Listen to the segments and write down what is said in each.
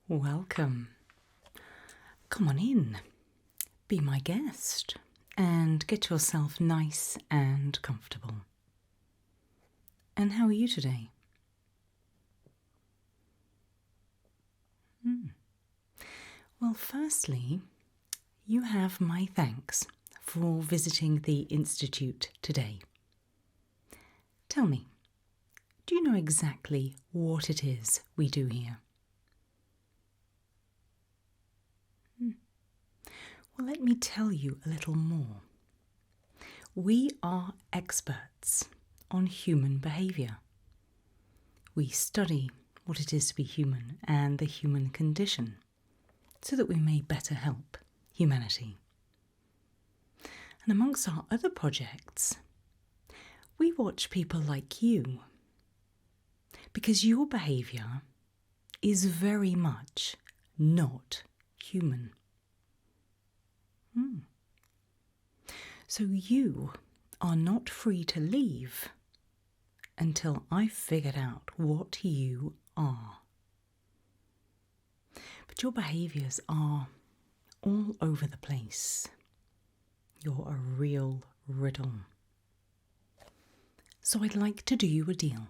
Welcome. Come on in, be my guest, and get yourself nice and comfortable. And how are you today? Well, firstly, you have my thanks for visiting the Institute today. Tell me, do you know exactly what it is we do here? Well, let me tell you a little more. We are experts on human behaviour. We study what it is to be human and the human condition so that we may better help humanity. And amongst our other projects, we watch people like you because your behaviour is very much not human. So you are not free to leave until I've figured out what you are. But your behaviours are all over the place. You're a real riddle. So I'd like to do you a deal.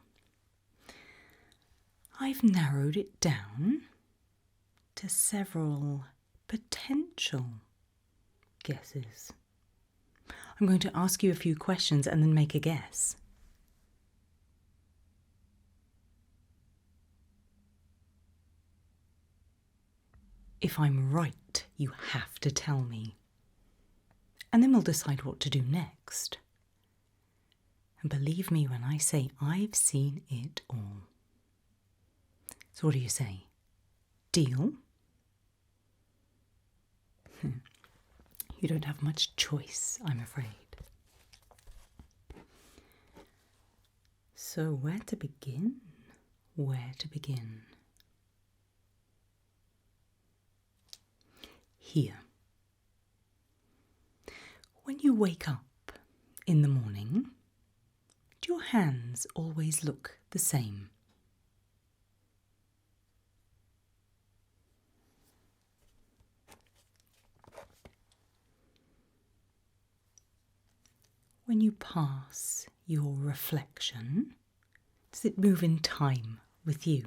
I've narrowed it down to several potential guesses. I'm going to ask you a few questions and then make a guess. If I'm right, you have to tell me. And then we'll decide what to do next. And believe me when I say I've seen it all. So what do you say? Deal? You don't have much choice, I'm afraid. So where to begin? Where to begin? Here. When you wake up in the morning, do your hands always look the same? When you pass your reflection, does it move in time with you?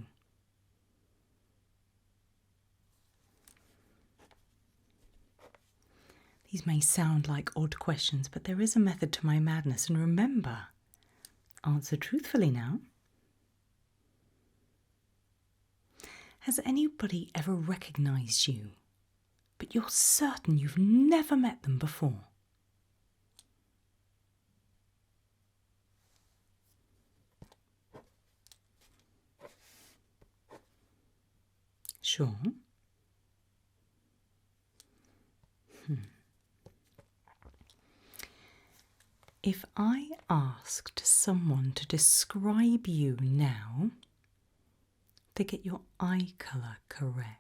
These may sound like odd questions, but there is a method to my madness. And remember, answer truthfully now. Has anybody ever recognised you, but you're certain you've never met them before? Sure. If I asked someone to describe you now, to get your eye colour correct,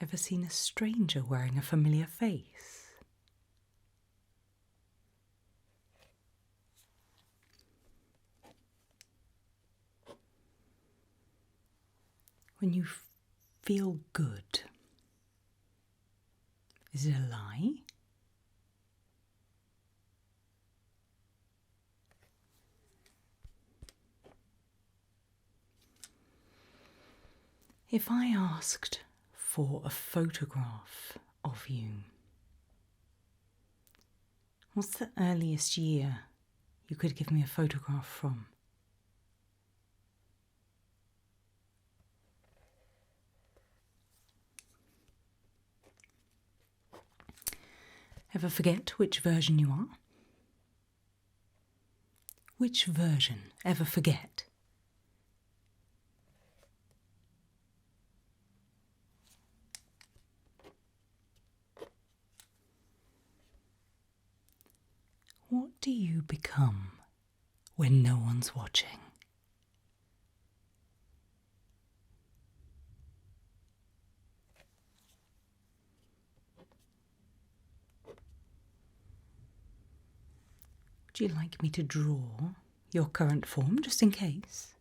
ever seen a stranger wearing a familiar face? When you feel good, is it a lie? If I asked for a photograph of you, what's the earliest year you could give me a photograph from? Ever forget which version you are? Which version? Ever forget? What do you become when no one's watching? Would you like me to draw your current form, just in case?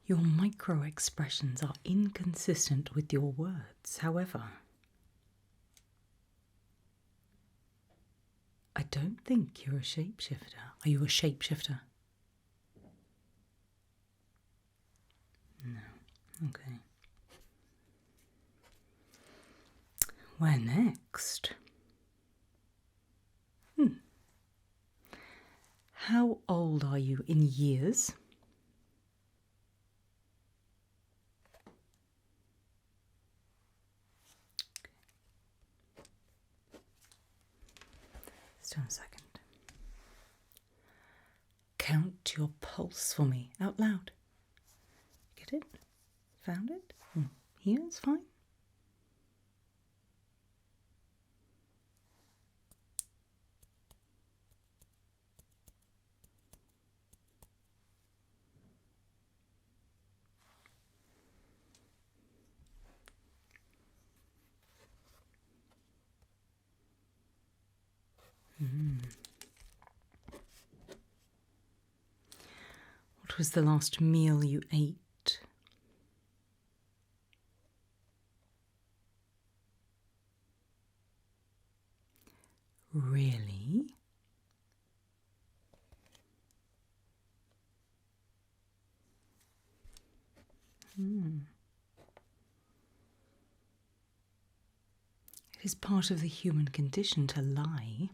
Your micro-expressions are inconsistent with your words, however. I don't think you're a shapeshifter. Are you a shapeshifter? No. Okay. Where next? How old are you in years? Just a second. Count your pulse for me out loud. Get it? Found it? Here, it's fine. What was the last meal you ate? Really? It is part of the human condition to lie.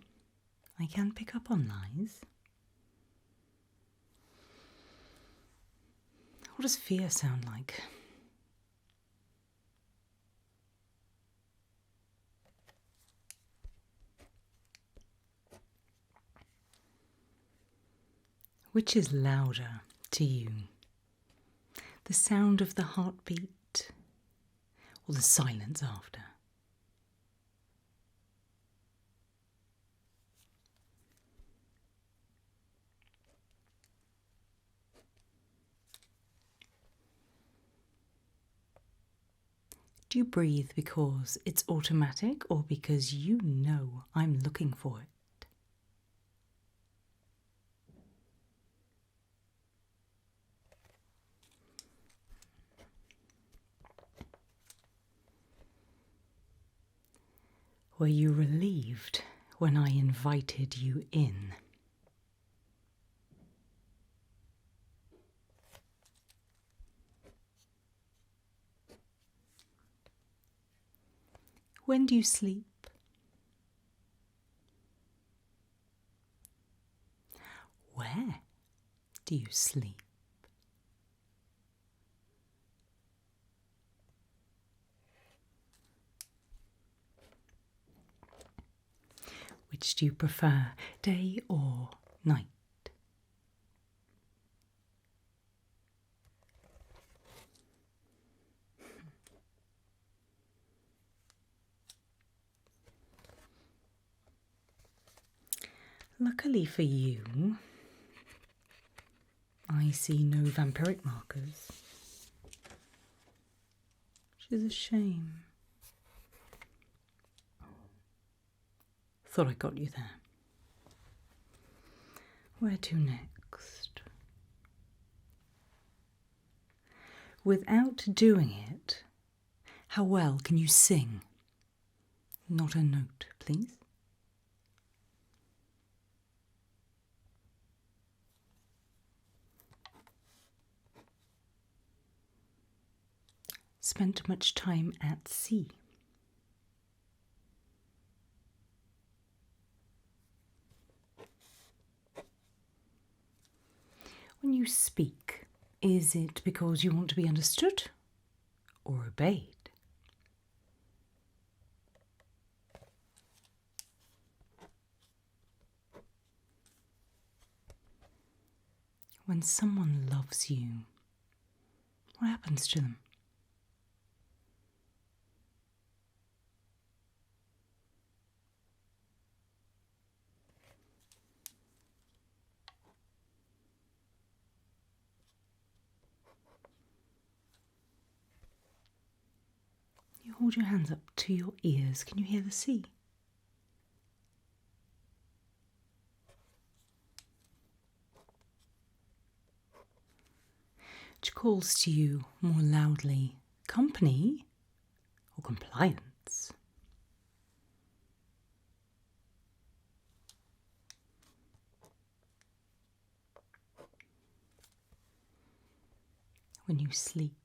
I can pick up on lies. What does fear sound like? Which is louder to you? The sound of the heartbeat or the silence after? Do you breathe because it's automatic or because you know I'm looking for it? Were you relieved when I invited you in? When do you sleep? Where do you sleep? Which do you prefer, day or night? Luckily for you, I see no vampiric markers, which is a shame. Thought I got you there. Where to next? Without doing it, how well can you sing? Not a note, please. Spent much time at sea? When you speak, is it because you want to be understood or obeyed? When someone loves you, what happens to them? hold your hands up to your ears. Can you hear the sea? Which calls to you more loudly, company or compliance? When you sleep,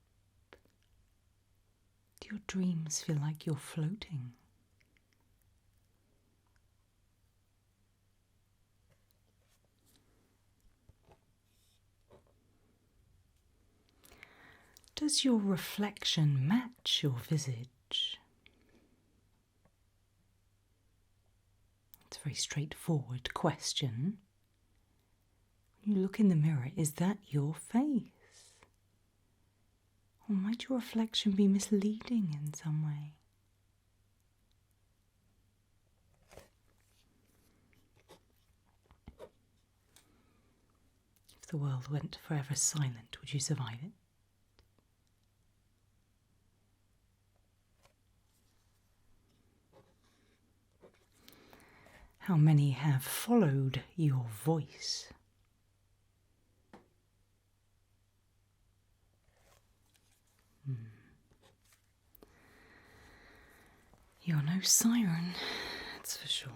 do your dreams feel like you're floating? Does your reflection match your visage? It's a very straightforward question. When you look in the mirror, is that your face? Or might your reflection be misleading in some way? If the world went forever silent, would you survive it? How many have followed your voice? You're no siren, that's for sure.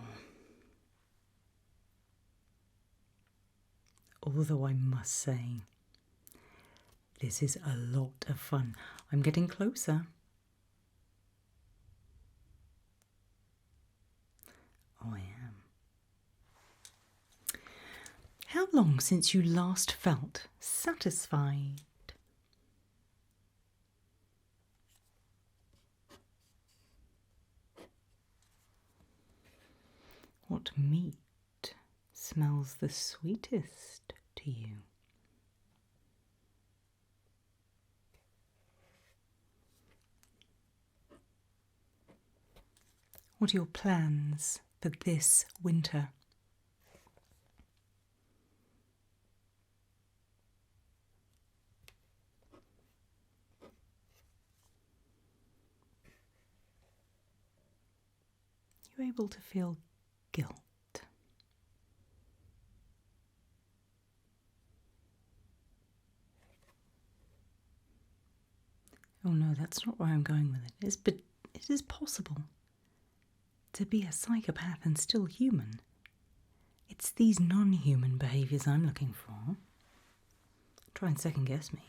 Although I must say, this is a lot of fun. I'm getting closer. Oh, I am. How long since you last felt satisfied? What meat smells the sweetest to you? What are your plans for this winter? You're able to feel guilt. Oh no, that's not where I'm going with it. But it is possible to be a psychopath and still human. It's these non-human behaviours I'm looking for. Try and second guess me.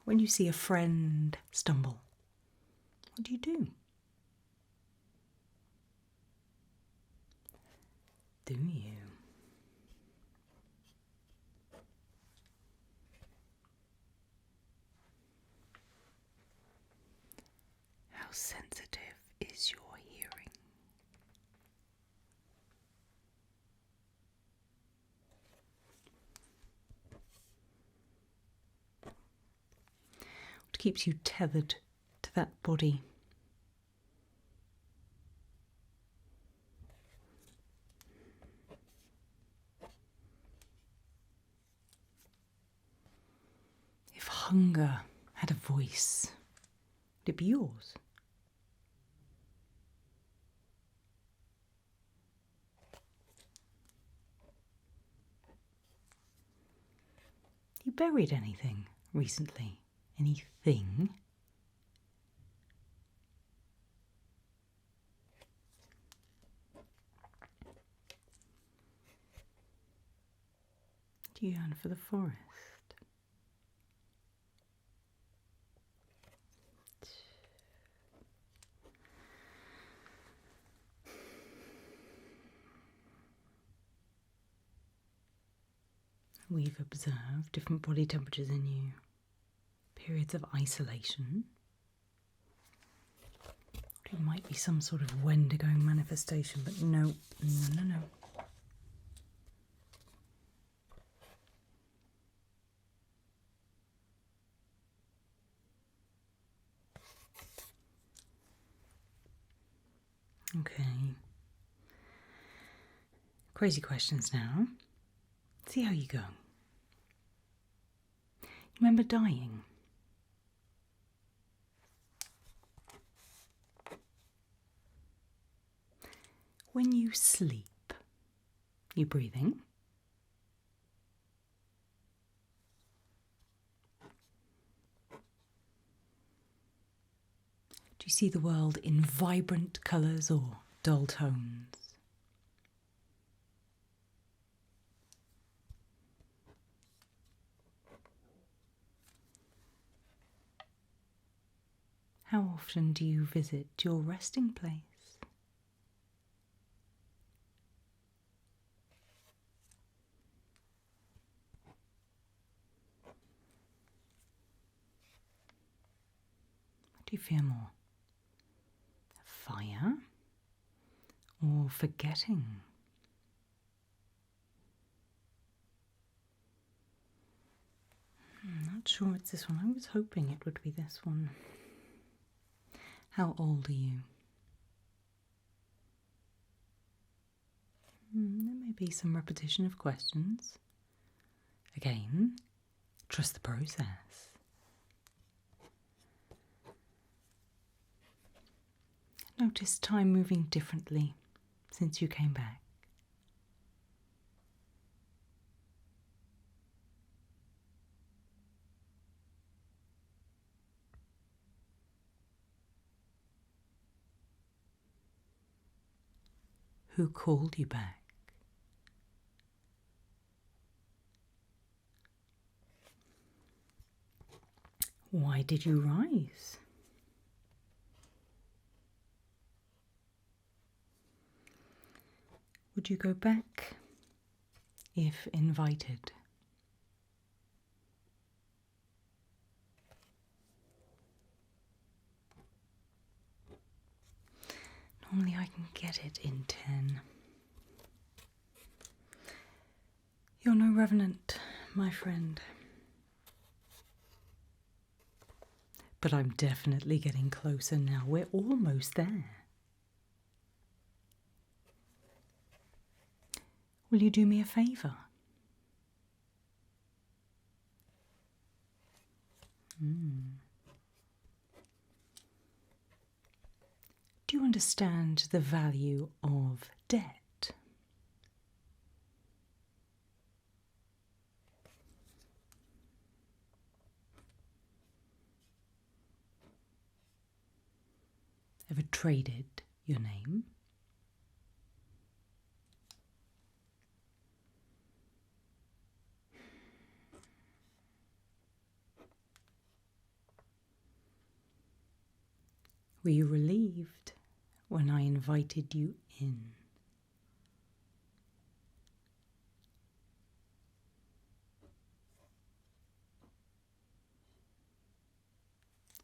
When you see a friend stumble, what do you do? Do you? How sensitive is your hearing? What keeps you tethered to that body? If hunger had a voice, would it be yours? You buried anything recently? Anything? Do you yearn for the forest? We've observed different body temperatures in you, periods of isolation. It might be some sort of Wendigo manifestation, but no. Okay. Crazy questions now. See how you go. Remember dying? When you sleep, you breathing? Do you see the world in vibrant colours or dull tones? How often do you visit your resting place? What do you fear more? Fire or forgetting? I'm not sure it's this one. I was hoping it would be this one. How old are you? There may be some repetition of questions. Again, trust the process. Notice time moving differently since you came back. Who called you back? Why did you rise? Would you go back if invited? Normally I can get it in 10. You're no revenant, my friend. But I'm definitely getting closer now. We're almost there. Will you do me a favour? Do you understand the value of debt? Ever traded your name? Were you relieved when I invited you in?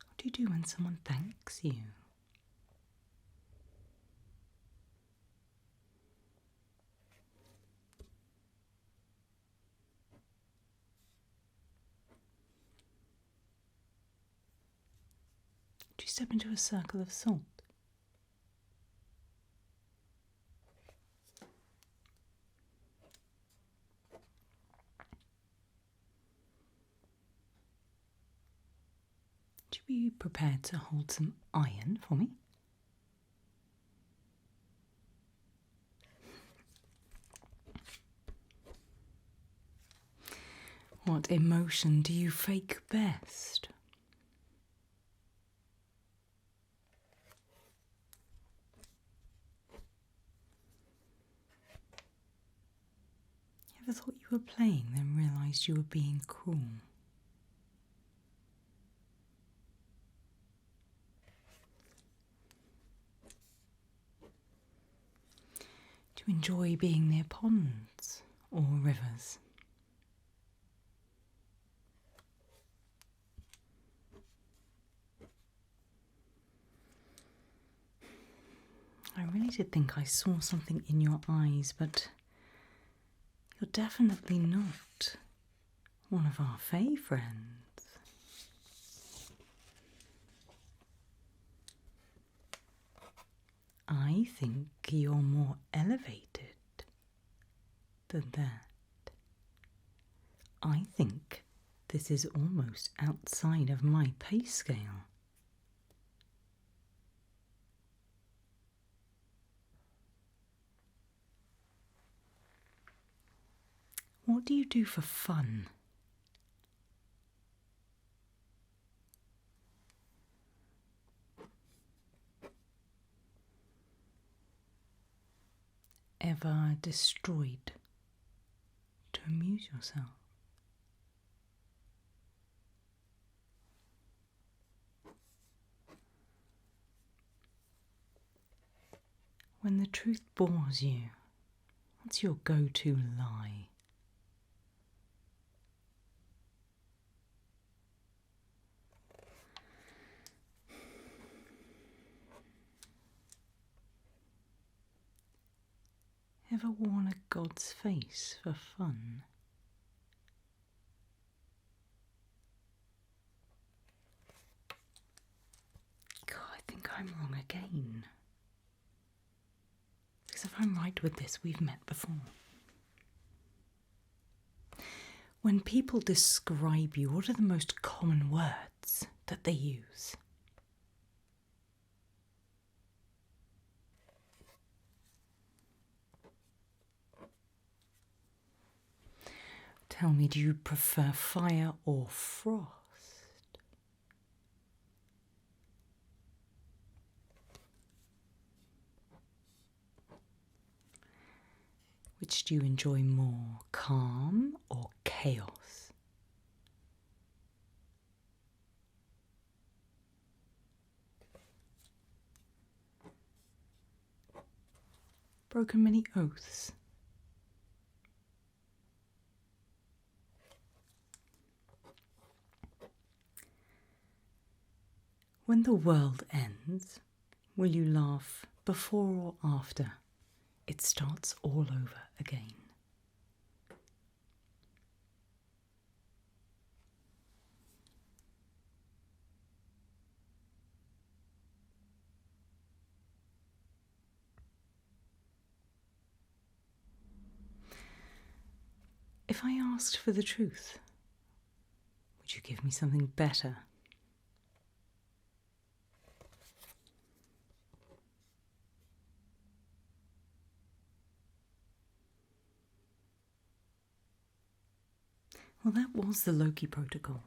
What do you do when someone thanks you? Do you step into a circle of salt? Would you be prepared to hold some iron for me? What emotion do you fake best? You ever thought you were playing, then realised you were being cruel? Do you enjoy being near ponds or rivers? I really did think I saw something in your eyes, but you're definitely not one of our Fae friends. I think you're more elevated than that. I think this is almost outside of my pay scale. What do you do for fun? Ever destroyed to amuse yourself? When the truth bores you, what's your go-to lie? Ever worn a god's face for fun? God, I think I'm wrong again. Because if I'm right with this, we've met before. When people describe you, what are the most common words that they use? Tell me, do you prefer fire or frost? Which do you enjoy more, calm or chaos? Broken many oaths? When the world ends, will you laugh before or after it starts all over again? If I asked for the truth, would you give me something better? Well, that was the Loki protocol.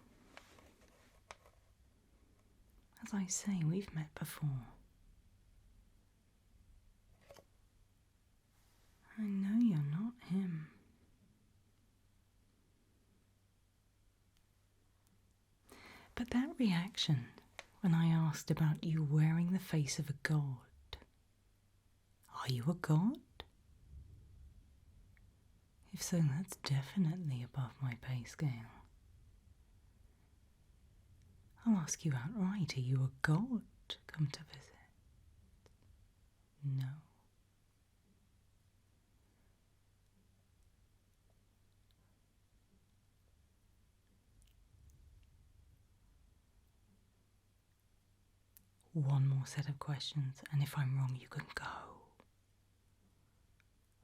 As I say, we've met before. I know you're not him. But that reaction when I asked about you wearing the face of a god, are you a god? If so, that's definitely above my pay scale. I'll ask you outright, are you a god come to visit? No. One more set of questions, and if I'm wrong, you can go.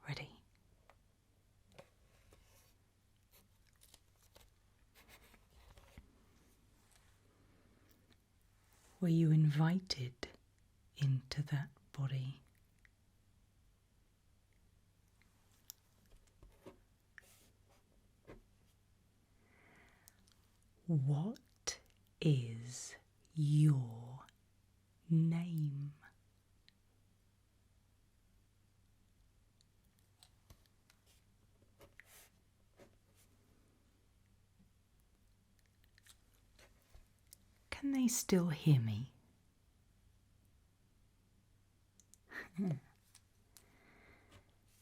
Ready? Were you invited into that body? What is your name? Can they still hear me?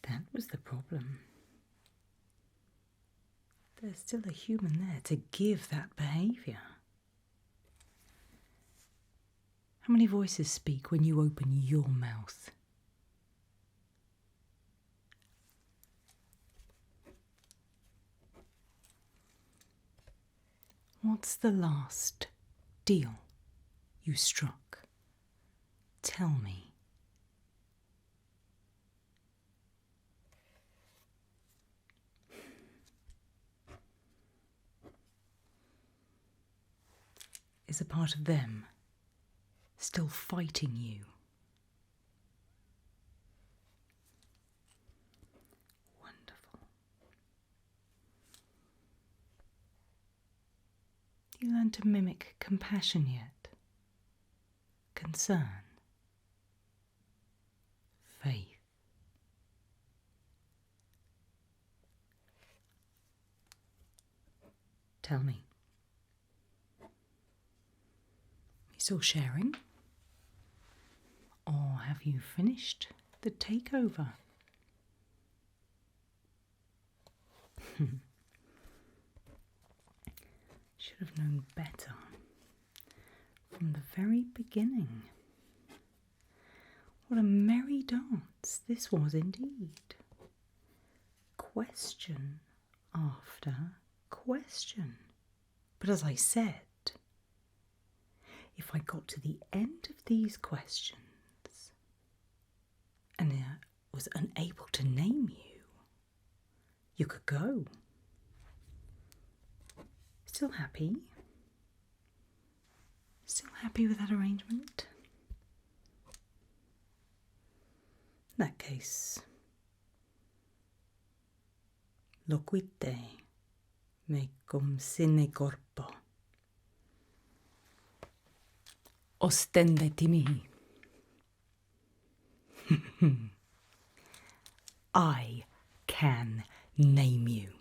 That was the problem. There's still a human there to give that behaviour. How many voices speak when you open your mouth? What's the last deal you struck? Tell me. Is a part of them still fighting you? Wonderful. you learn to mimic compassion yet? Concern? Faith? Tell me. Are you still sharing? Or have you finished the takeover? Should have known better from the very beginning. What a merry dance this was indeed. Question after question. But as I said, if I got to the end of these questions and was unable to name you, you could go. Still happy? Still happy with that arrangement? In that case, loquite me cum sine corpo. Ostendete mihi. I can name you.